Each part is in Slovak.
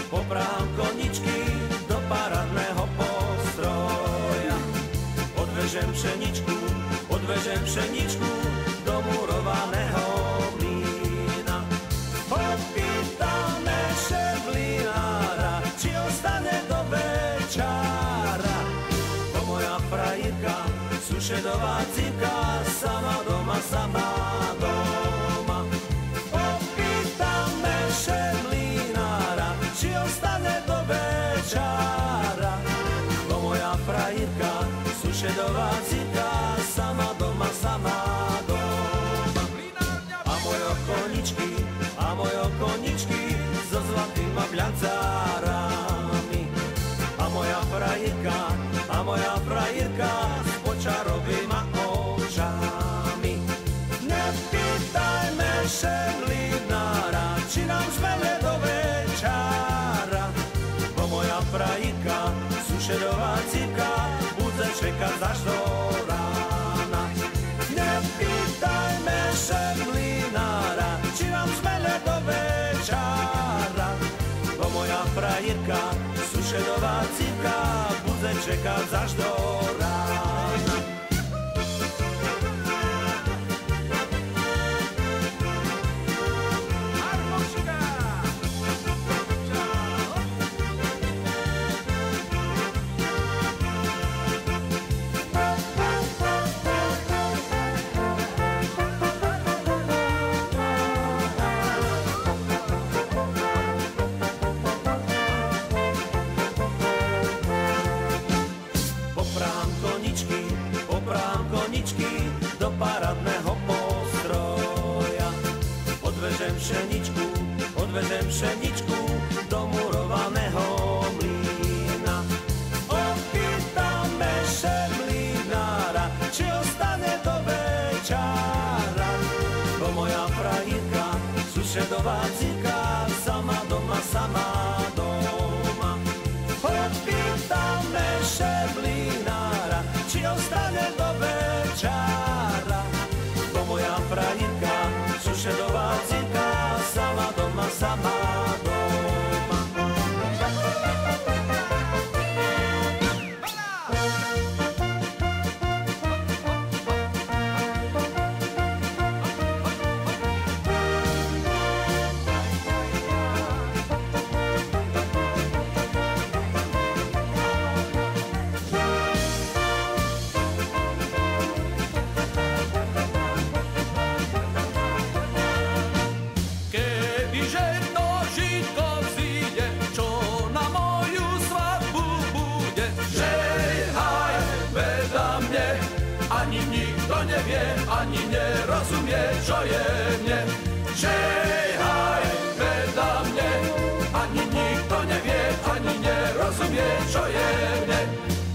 poprám koničky do parádneho postroja. Odvežem pšeničku do murovaného mlýna. Popýtame šeblinára, či ostane do večára. Bo moja frajerka, sušedová cipka, sama doma. Popýtame šeblinára, či ostane do večára. Bo moja frajerka, sušedová cipka, sama doma. A moje koničky so zlatýma bľancárami. A moja frajerka s počarovýma očami. Nepýtajme šeblinára, či nám zmene do večára. Bo moja frajerka, sušedová cipka, bude čekať až do rána. Nepýtajme šeblinára, či nám zmene do večára. Bo moja frajerka, sušedová cipka, bude čekať až do rána. Poprám koničky do parádneho postroja. Odvežem pšeničku do murovaného mlýna. Opýtame šeblinára, či ostane do večára. Bo moja frajerka, sušedová cipka, sama doma. Opýtame šeblinára, či ostane do večára. Bo moja frajerka, sušedová cipka, sama doma. Ani nikto nevie, ani nerozumie, čo je mne. Žehaj vedľa mne, ani nikto nevie, ani nerozumie, čo je mne.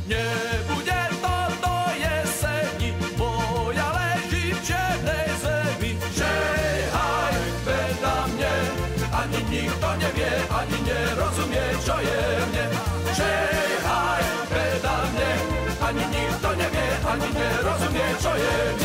Nebude to do jeseni, moja leží v černej zemi. Žehaj vedľa mne, ani nikto nevie, ani nerozumie, čo je mne. Žehaj vedľa mne, ani nikto nevie, ani nerozumie, čo je mne.